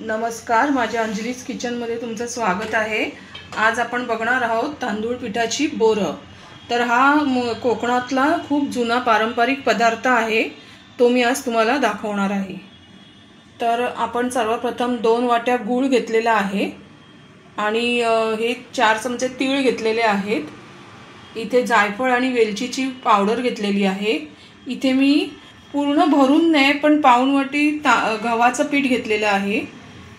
नमस्कार, माझ्या अंजलीज किचनमध्ये तुमचं स्वागत आहे। आज आपण बघणार आहोत तांदूळ पिठाची बोरं। तर हा कोकणातला खूप जुना पारंपरिक पदार्थ आहे, तो मी आज तुम्हाला दाखवणार आहे। तर आपण सर्वप्रथम 2 वाट्या गूळ घेतलेला आहे आणि हे 4 चमचे तीळ घेतलेले आहेत। इथे जायफळ आणि वेलचीची पावडर घेतलेली आहे। इथे मी पूर्ण भरून नाही पण पाऊण वाटी गव्हाचं पीठ घेतलेलं आहे।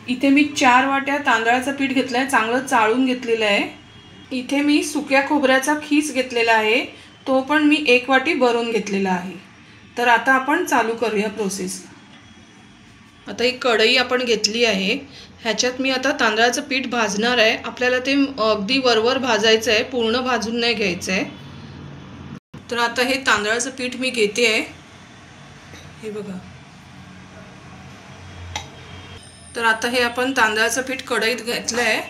इथे मी 4 वाट्या तांदळाचं पीठ घेतलं आहे, चांगलं चाळून घेतलेलं आहे। इथे मी सुक्या खोबऱ्याचा खीस घेतलेला आहे, तो पण मी 1 वाटी भरून घेतलेला आहे। तर आता आपण चालू करूया प्रोसेस। आता एक कढई आपण घेतली आहे, ह्याच्यात मी आता तांदळाचं पीठ भाजणार आहे। आपल्याला ते अगदी वरवर भाजायचं आहे, पूर्ण भाजून नाही घ्यायचं आहे। तर आता हे तांदळाचं पीठ मी घेते आहे, हे बघा। तर आता हे आपण तांदळाचं पीठ कढईत घेतलं आहे,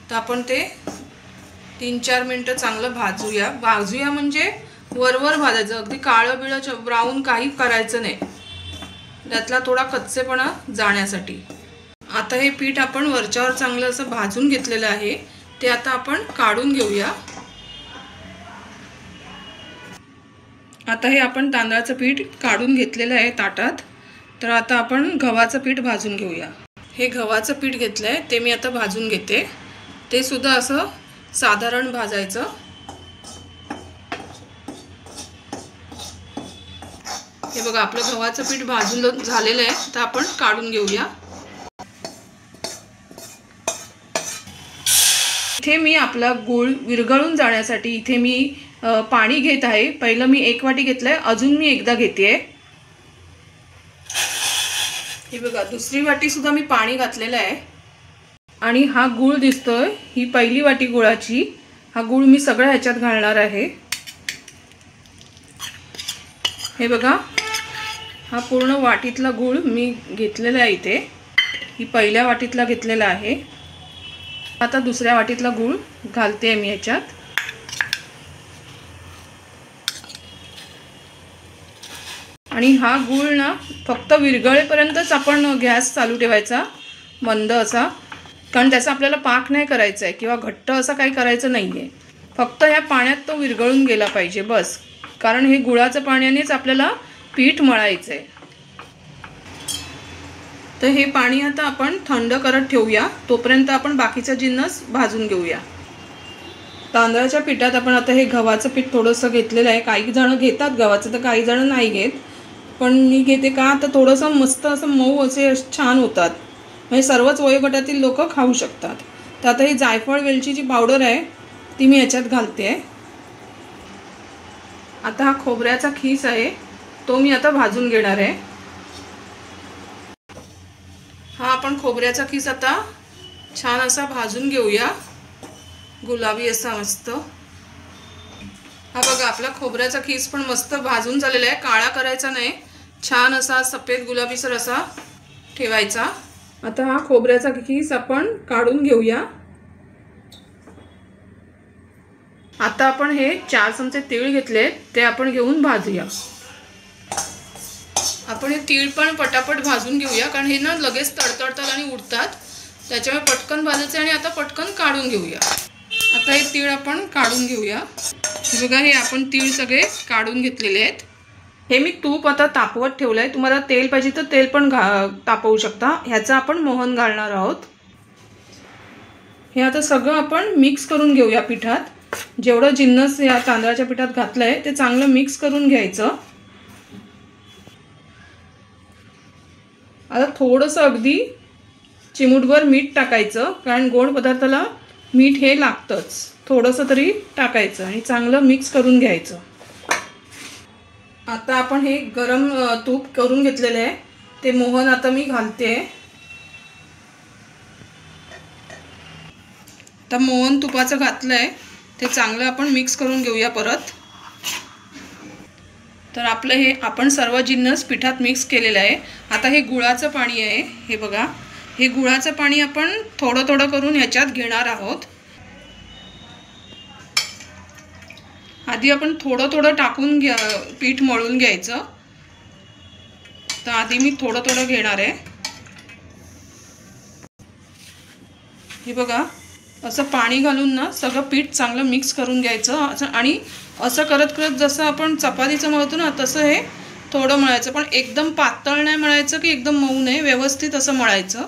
तर आपण ते 3-4 मिनिटं चांगलं भाजूया म्हणजे वरवर भाजायचं, अगदी काळं बिळं ब्राऊन काही करायचं नाही, त्यातला थोडा कच्चेपणा जाण्यासाठी। आता हे पीठ आपण वरच्यावर चांगलं असं भाजून घेतलेलं आहे, ते आता आपण काढून घेऊया। आता हे आपण तांदळाचं पीठ काढून घेतलेलं आहे ताटात। तर आता आपण गव्हाचं पीठ भाजून घेऊया। हे गव्हाचं पीठ घेतलं आहे, ते मी आता भाजून घेते। ते सुद्धा असं साधारण भाजायचं। हे बघा, आपलं गव्हाचं पीठ भाजून झालेलं आहे, तर आपण काढून घेऊया। इथे मी आपला गूळ विरघळून जाण्यासाठी इथे मी पाणी घेत आहे। पहिलं मी 1 वाटी घेतलंय, अजून मी एकदा घेते। हे बघा, दुसरी वाटी सुद्धा मी पाणी घातलेलं आहे आणि हा गूळ दिसतोय, ही पहिली वाटी गुळाची। हा गूळ मी सगळं ह्याच्यात घालणार आहे। हे बघा, हा पूर्ण वाटीतला गूळ मी घेतलेला आहे इथे, ही पहिल्या वाटीतला घेतलेला आहे। आता दुसऱ्या वाटीतला गूळ घालते मी ह्याच्यात। आणि हा गूळ ना फक्त विरघळेपर्यंतच आपण गॅस चालू ठेवायचा, मंद असा, कारण त्याचा आपल्याला पाक नाही करायचा आहे किंवा घट्ट असं काही करायचं नाही आहे। फक्त ह्या पाण्यात तो विरघळून गेला पाहिजे बस, कारण हे गुळाच्या पाण्यानेच आपल्याला पीठ मळायचं आहे। तर हे पाणी आता आपण थंड करत ठेवूया, तोपर्यंत आपण बाकीचा जिन्नस भाजून घेऊया। तांदळाच्या पिठात आपण आता हे गव्हाचं पीठ थोडंसं घेतलेलं आहे। काही जण घेतात गव्हाचं, तर काही जण नाही घेत, पण मी घेते का तर थोडंसं मस्त असं मऊ असे छान होतात, म्हणजे सर्वच वयोगटातील लोक खाऊ शकतात। तर आता ही जायफळ वेलचीची पावडर आहे, ती मी याच्यात घालते। आता हा खोबऱ्याचा खीस आहे, तो मी आता भाजून घेणार आहे। हा आपण खोबऱ्याचा खीस आता छान असा भाजून घेऊया, गुलाबी असा मस्त। हा बघा, आपला खोबऱ्याचा खीस पण मस्त भाजून झालेला आहे, काळा करायचा नाही, छान असा सफेद गुलाबीसर असा ठेवायचा। आता हा खोबऱ्याचा खीस आपण काढून घेऊया। आता आपण हे 4 चमचे तीळ घेतले, ते आपण घेऊन भाजूया। आपण हे तीळ पण पटापट भाजून घेऊया, कारण हे ना लगेच तडतडतात आणि उडतात, त्याच्यामुळे पटकन भाजायचे। आणि आता पटकन काढून घेऊया। आता हे तीळ आपण काढून घेऊया। बघा, हे आपण तीळ सगळे काढून घेतलेले आहेत। हे मी तूप आता तापवत ठेवलं आहे, तुम्हाला तेल पाहिजे तर तेल पण तापवू शकता। ह्याचं आपण मोहन घालणार आहोत। हे आता सगळं आपण मिक्स करून घेऊया पिठात। जेवढं जिन्नस या तांदळाच्या पिठात घातलं आहे ते चांगलं मिक्स करून घ्यायचं। आता थोडंसं अगदी चिमूटभर मीठ टाकायचं, कारण गोड पदार्थाला मीठ हे लागतंच, थोडंसं तरी टाकायचं आणि चांगलं मिक्स करून घ्यायचं। आता आपण हे गरम तूप करून घेतलेलं आहे, ते मोहन आता मी घालते। आता मोहन तुपाचं घातलं आहे, ते चांगलं आपण मिक्स करून घेऊया परत। तर आपलं हे आपण सर्व जिन्नस पिठात मिक्स केलेलं आहे। आता हे गुळाचं पाणी आहे, हे बघा, हे गुळाचं पाणी आपण थोडं थोडं करून ह्याच्यात घेणार आहोत। आधी आपण थोडं थोडं टाकून पीठ मळून घ्यायचं। तर आधी मी थोडं थोडं घेणार आहे। हे बघा, असं पाणी घालून ना सगळं पीठ चांगलं मिक्स करून घ्यायचं आणि असं करत करत जसं आपण चपातीचं मळतो ना तसं हे थोडं मळायचं, पण एकदम पातळ नाही मळायचं की एकदम मऊ नाही, व्यवस्थित असं मळायचं.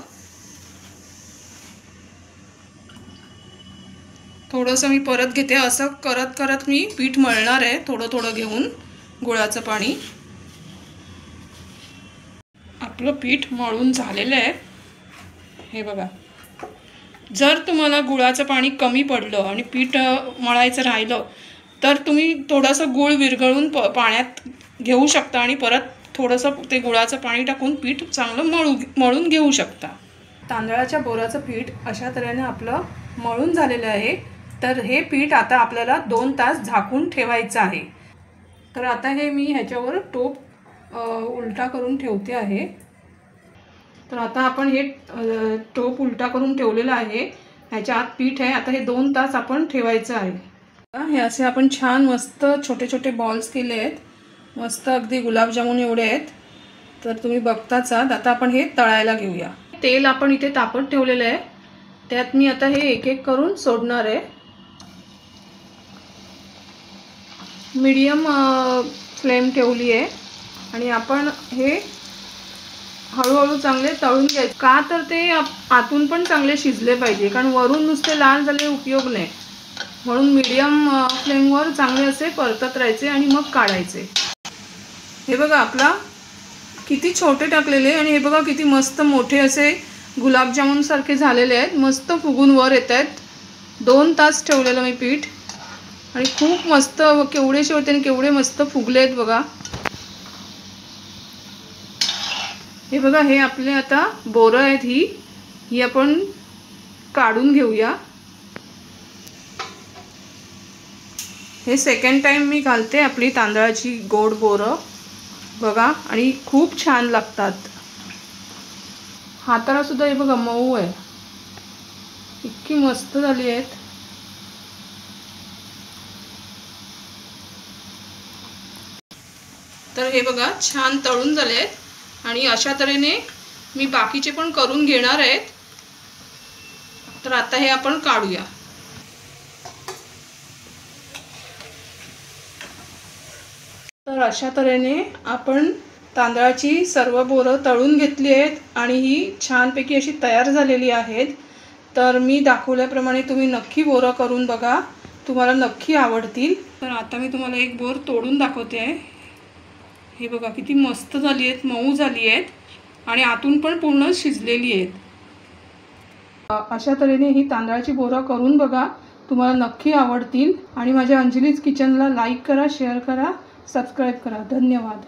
थोडंसं मी परत घेते. असं करत करत मी पीठ मळणार आहे, थोडं थोडं घेऊन गुळाचं पाणी. आपलं पीठ मळून झालेलं आहे. हे बघा, जर तुम्हाला गुळाचं पाणी कमी पडलं आणि पीठ मळायचं राहिलं तर तुम्ही थोडंसं गूळ विरघळून पाण्यात घेऊ शकता आणि परत थोडंसं ते गुळाचं पाणी टाकून पीठ चांगलं मळून घेऊ शकता. तांदळाच्या बोराचं पीठ अशा तऱ्हेने आपलं मळून झालेलं आहे. तर हे पीठ आता आपल्याला 2 तास झाकून ठेवायचं आहे. तर आता हे मी ह्याच्यावर टोप उलटा करून ठेवते आहे. तर आता आपण हे टोप उलटा करून ठेवलेलं आहे. ह्याच्या आत पीठ आहे. आता हे 2 तास आपण ठेवायचं आहे. हे असे आपण छान मस्त छोटे छोटे बॉल्स केले आहेत, मस्त अगदी गुलाबजामुन एवढे आहेत. तर तुम्ही बघताच आहात. आता आपण हे तळायला घेऊया. तेल आपण इथे तापत ठेवलेलं आहे, त्यात मी आता हे एक एक करून सोडणार आहे. मीडियम फ्लेम ठेवली आहे आणि आपण हे हळूहळू चांगले तळून घ्यायचे. का तर ते आतून पण चांगले शिजले पाहिजे, कारण वरून नुसते लाल झाले उपयोग नाही. म्हणून मीडियम फ्लेमवर चांगले असे परतत राहायचे आणि मग काढायचे. हे बघा, आपला किती छोटे टाकलेले आणि हे बघा किती मस्त मोठे असे गुलाबजामुन सारखे झालेले आहेत. मस्त फुगून वर येत आहेत. 2 तास ठेवलेलं मी पीठ आणि खूप मस्त केवढेशे होते आणि केवढे मस्त फुगले आहेत बघा. हे बघा, हे आपले आता बोरं आहेत. ही आपण काढून घेऊया. हे सेकंड टाइम मी घालते आपली तांदळाची गोड बोरं बघा, आणि खूप छान लागतात. हाताला सुद्धा हे बघा मऊ आहे, इतकी मस्त झाली आहेत. तर हे बघा छान तळून झाले आहेत आणि अशा तऱ्हेने मी बाकीचे पण करून घेणार आहेत. तर आता हे आपण काढूया. तर अशा तऱ्हेने आपण तांदळाची सर्व बोरं तळून घेतली आहेत आणि ही छानपैकी अशी तयार झालेली आहेत. तर मी दाखवल्याप्रमाणे तुम्ही नक्की बोरं करून बघा, तुम्हाला नक्की आवडतील. तर आता मी तुम्हाला एक बोर तोडून दाखवते आहे. हे बघा किती मस्त झाली आहेत, मऊ झाली आहेत आणि आतून पण पूर्ण शिजलेली आहेत. अशा तऱ्हेने ही तांदळाची बोरं करून बघा, तुम्हाला नक्की आवडतील. आणि माझ्या अंजलीज किचनला लाईक करा, शेअर करा, सबस्क्राईब करा. धन्यवाद.